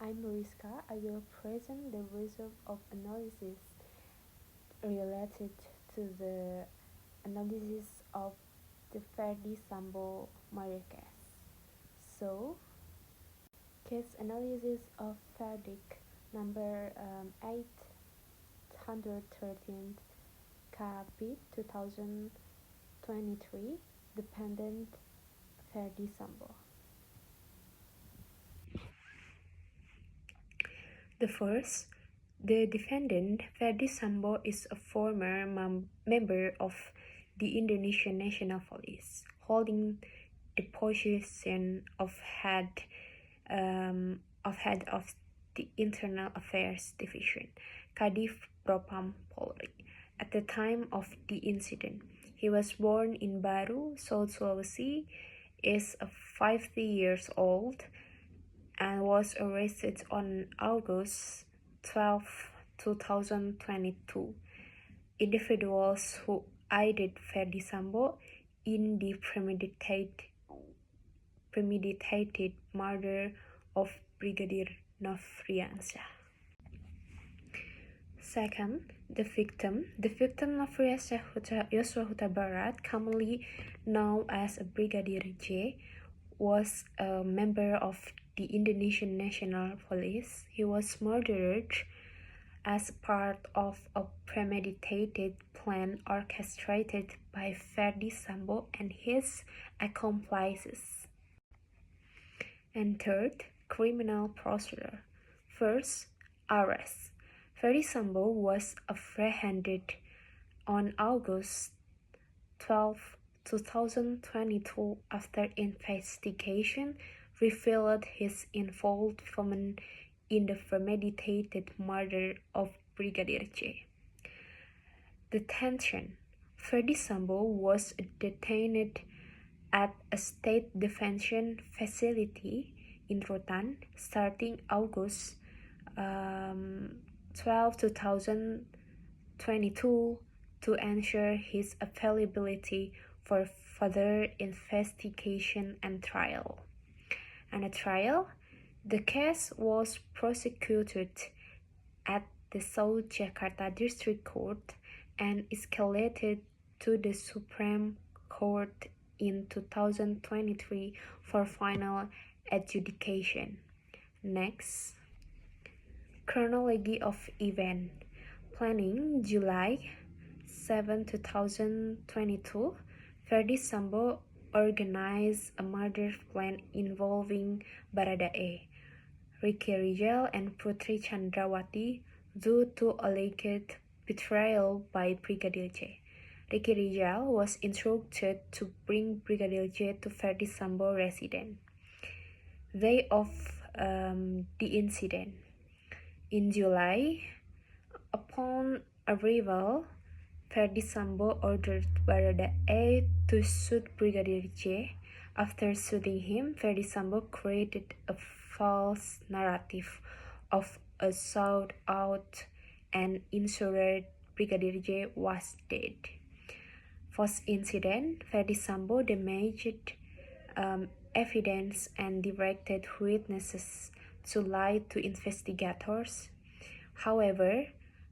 I'm Riska. I will present the result of analysis related to the analysis of the Ferdi Sambo murder case. So, case analysis of verdict number 813 KP 2023, defendant Ferdi Sambo. The defendant, Ferdi Sambo, is a former member of the Indonesian National Police, holding the position of head of the Internal Affairs Division, Kadif Propam Polri. At the time of the incident, he was born in Baru, South Sulawesi, is 50 years old, and was arrested on August 12, 2022. Individuals who aided Ferdi Sambo in the premeditated murder of Brigadier Nofriansah. Second, the victim Nofriansah Yosua Huta Barat, commonly known as Brigadier J, was a member of the Indonesian National Police. He was murdered as part of a premeditated plan orchestrated by Ferdi Sambo and his accomplices. And third, criminal procedure. First, arrest. Ferdi Sambo was apprehended on August 12, 2022 after investigation revealed his involvement in the premeditated murder of Brigadier J. Detention. Ferdi Sambo was detained at a state detention facility in Rutan starting August 12, 2022 to ensure his availability for further investigation and trial. And at trial, the case was prosecuted at the South Jakarta District Court and escalated to the Supreme Court in 2023 for final adjudication. Next, chronology of event. Planning July 7, 2022, Ferdi Sambo organized a murder plan involving Baradae, Ricky Rizal, and Putri Chandrawati due to alleged betrayal by Brigadier J. Ricky Rizal was instructed to bring Brigadier J to Ferdi Sambo residence. Day of the incident. In July, upon arrival, Ferdi Sambo ordered Baradae to shoot Brigadier J. After shooting him, Ferdi Sambo created a false narrative of a shootout and ensured Brigadier J was dead. Post-incident, Ferdi Sambo damaged evidence and directed witnesses to lie to investigators. However,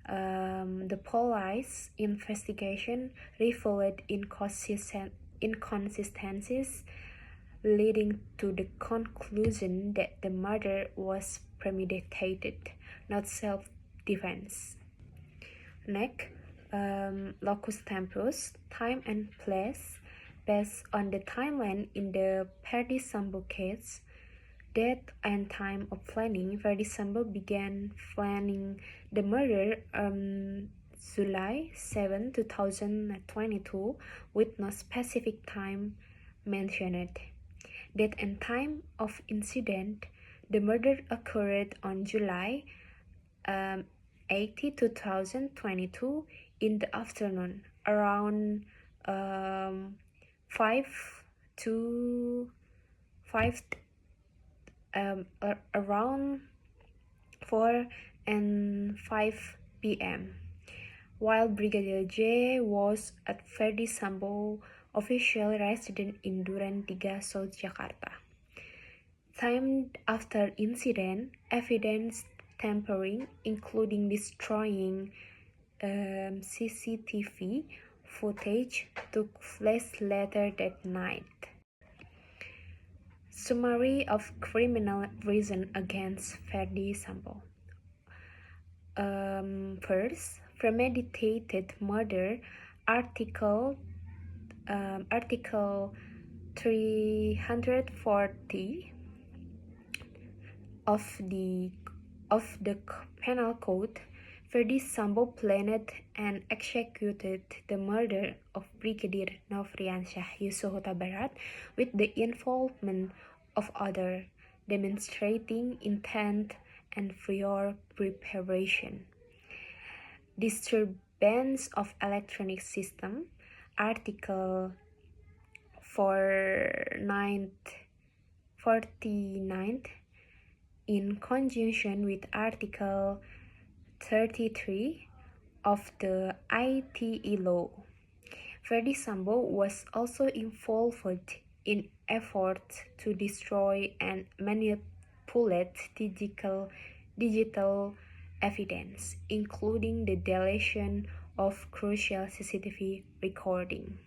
the police investigation revealed inconsistencies, leading to the conclusion that the murder was premeditated, not self-defense. Next, locus tempus, time and place. Based on the timeline in the Ferdi Sambo case, date and time of planning, Ferdi Sambo began planning the murder July 7, 2022, with no specific time mentioned. Date and time of incident, the murder occurred on July 8, 2022 in the afternoon, around 5 around 4 and 5 p.m. while Brigadier J was at Ferdi Sambo official residence in Duren 3, South Jakarta. Time after incident, evidence tampering, including destroying CCTV footage, took place later that night. Summary of criminal reason against Ferdi Sambo. First, premeditated murder, Article 340 of the Penal Code. Ferdi Sambo planned and executed the murder of Brigadier Nofriansyah Yusuf Huta Barat with the involvement of others, demonstrating intent and prior preparation. Disturbance of electronic system, Article 49, in conjunction with Article 33 of the ITE law. Ferdi Sambo was also involved in efforts to destroy and manipulate digital evidence, including the deletion of crucial CCTV recording.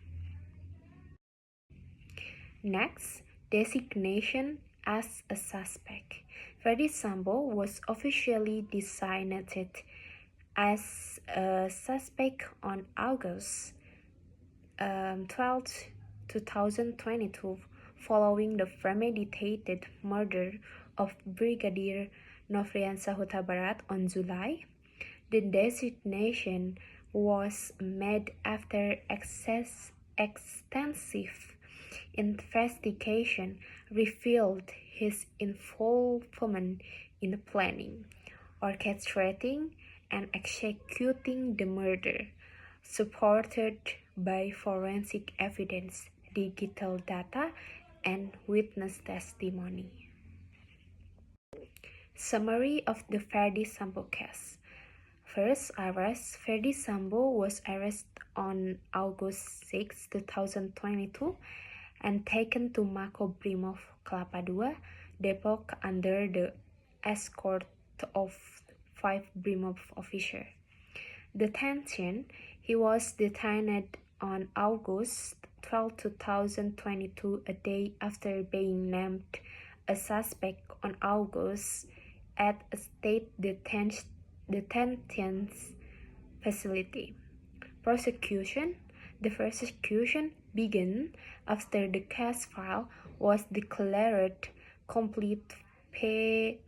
Next, designation as a suspect. Ferdi Sambo was officially designated as a suspect on August 12, 2022, following the premeditated murder of Brigadier Nofriansyah Huta Barat on July. The designation was made after extensive investigation revealed his involvement in planning, orchestrating, and executing the murder, supported by forensic evidence, digital data, and witness testimony. Summary of the Ferdi Sambo case. First arrest. Ferdi Sambo was arrested on August 6, 2022 and taken to Makobrimob Kelapa II, Depok under the escort of 5 Brimob officers. Detention. He was detained on August 12, 2022, a day after being named a suspect on August at a state detention facility. Prosecution. The prosecution began after the case file was declared complete P21.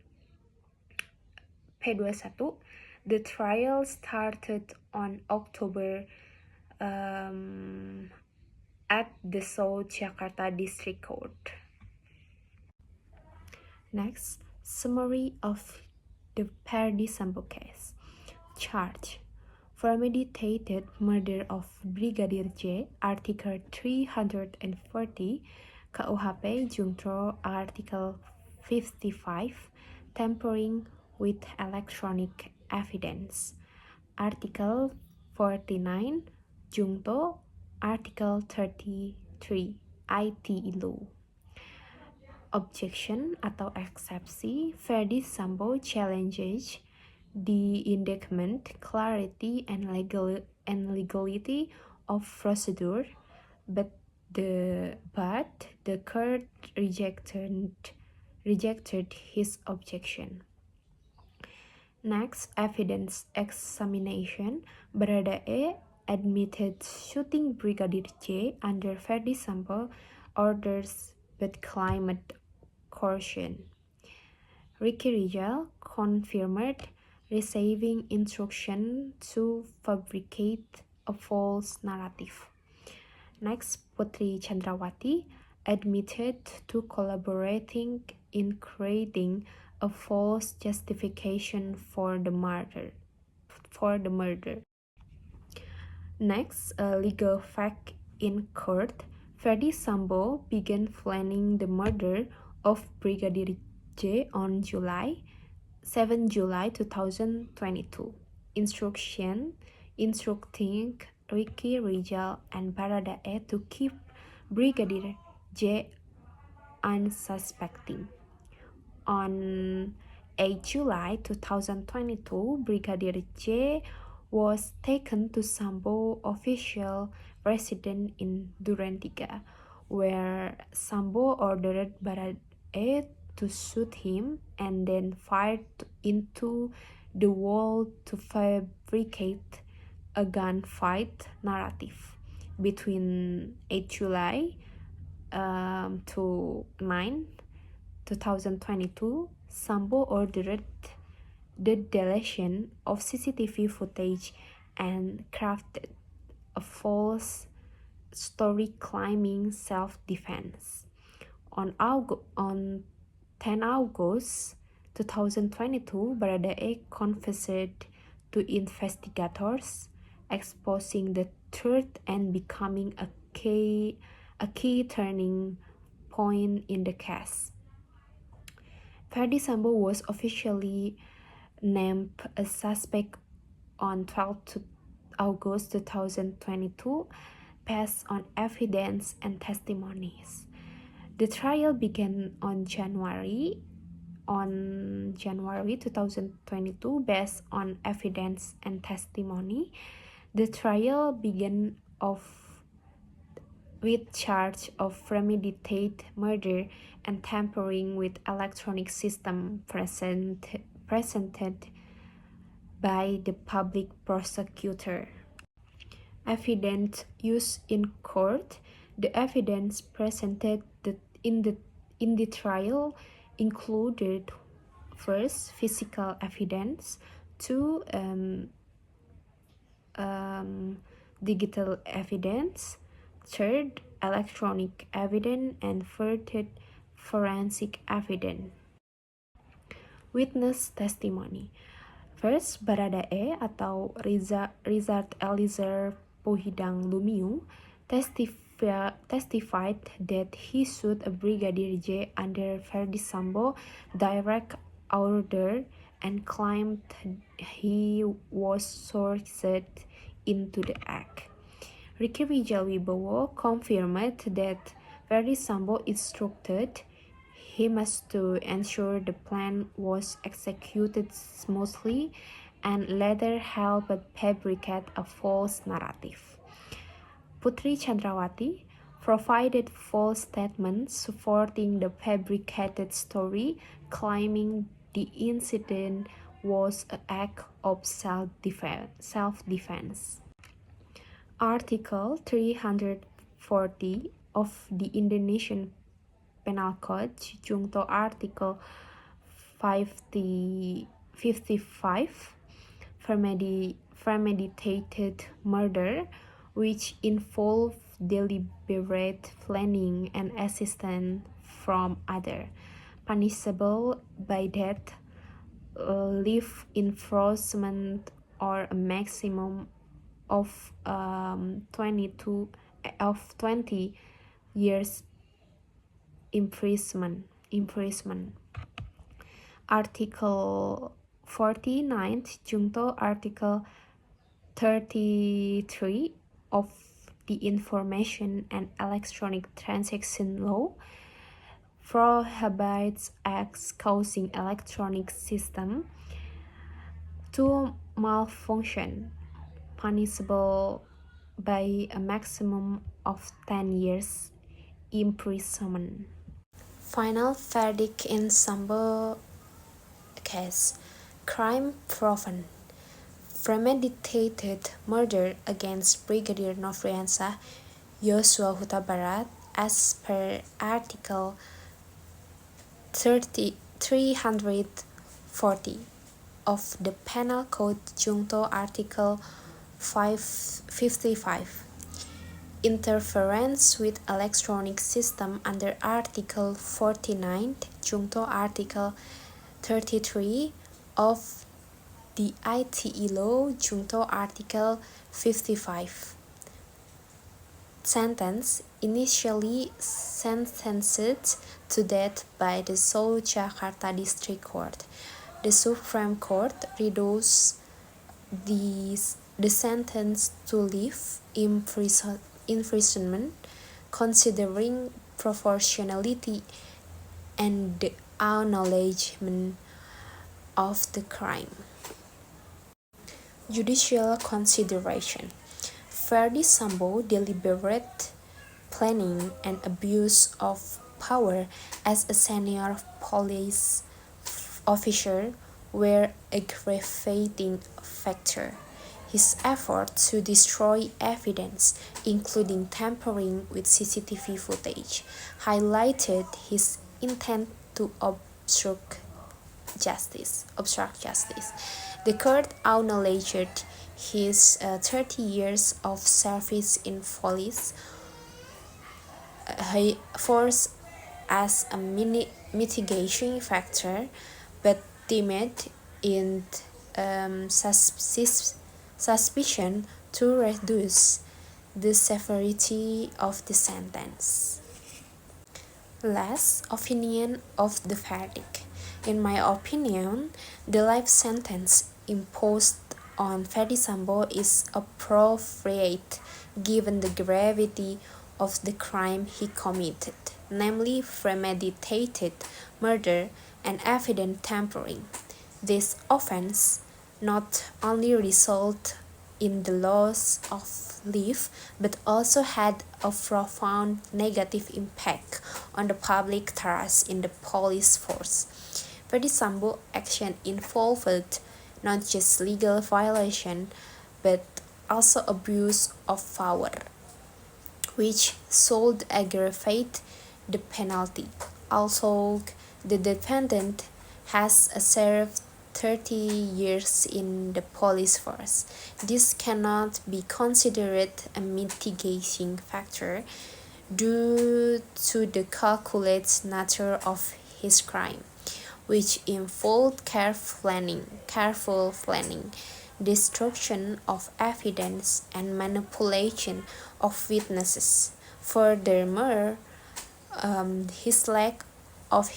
The trial started on October at the South Jakarta District Court. Next, summary of the Ferdi Sambo case. Charge: premeditated murder of Brigadier J, Article 340 KUHP Junto Article 55, tampering with electronic evidence, Article 49 Junto Article 33 ITE law. Objection atau eksepsi. Ferdi Sambo challenges the indictment, clarity and legality of procedure, but the court rejected his objection. Next, evidence examination. Baradae admitted shooting Brigadier J under Ferdi Sambo orders but claimed coercion. Ricky Rizal confirmed receiving instruction to fabricate a false narrative. Next, Putri Chandrawati admitted to collaborating in creating a false justification for the murder. Next, a legal fact in court. Ferdi Sambo began planning the murder of Brigadier J on 7 July 2022. Instructing Ricky Rizal and Baradae to keep Brigadier J unsuspecting. On 8 July 2022, Brigadier J was taken to Sambo official residence in Duren 3, where Sambo ordered Baradae to shoot him and then fired into the wall to fabricate a gunfight narrative. Between 8 July to 9 2022, Sambo ordered the deletion of CCTV footage and crafted a false story claiming self-defense. On 10 August 2022, Baradae confessed to investigators, exposing the truth and becoming a key turning point in the case. Ferdi Sambo was officially named a suspect on 12 August 2022 based on evidence and testimonies. The trial began on January 2022 based on evidence and testimony. The trial began with charge of premeditated murder and tampering with electronic system presented by the public prosecutor. Evidence used in court. The evidence presented in the trial included: first, physical evidence; two, digital evidence; third, electronic evidence; and fourth, forensic evidence. Witness testimony. First, Baradae atau Richard Eliezer Pohidang Lumiu testified that he shot a Brigadier J under Ferdi Sambo direct order and claimed he was coerced into the act. Ricky Wijal Wibowo confirmed that Ferdi Sambo instructed him to ensure the plan was executed smoothly and later helped fabricate a false narrative. Putri Chandrawati provided false statements supporting the fabricated story, claiming the incident was an act of self-defense. Article 340 of the Indonesian Penal Code, Junto Article 55, premeditated murder, which involved deliberate planning and assistance from other, punishable by death, life imprisonment, or a maximum of 20 years imprisonment. Article 49 Junto Article 33 of the Information and Electronic Transaction Law prohibits acts causing electronic system to malfunction, punishable by a maximum of 10 years imprisonment. Final verdict in Sambo case. Crime proven. Premeditated murder against Brigadier Nofriansah Yosua Huta Barat as per Article 340 of the Penal Code Junto Article 55. Interference with electronic system under Article 49 Junto Article 33 of the ITE Law Junto Article 55. Sentence: initially sentenced to death by the Seoul Jakarta District Court. The Supreme Court reduced the sentence to life imprisonment, considering proportionality and the acknowledgement of the crime. Judicial consideration. Ferdi Sambo deliberate planning and abuse of power as a senior police officer were aggravating factor. His effort to destroy evidence, including tampering with CCTV footage, highlighted his intent to obstruct justice. The court acknowledged his 30 years of service in police force as a mitigation factor, but deemed in suspicion to reduce the severity of the sentence. Last, opinion of the verdict. In my opinion, the life sentence imposed on Ferdi Sambo is appropriate given the gravity of the crime he committed, namely premeditated murder and evident tampering. This offense not only resulted in the loss of life but also had a profound negative impact on the public trust in the police force. Ferdi Sambo's action involved not just legal violation but also abuse of power, which should aggravate the penalty. Although the defendant has served 30 years in the police force, this cannot be considered a mitigating factor due to the calculated nature of his crime, which involved careful planning, destruction of evidence, and manipulation of witnesses. Furthermore, his lack of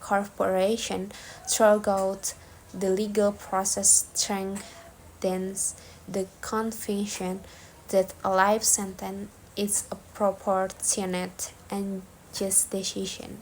cooperation throughout the legal process strengthens the conviction that a life sentence is a proportionate and just decision.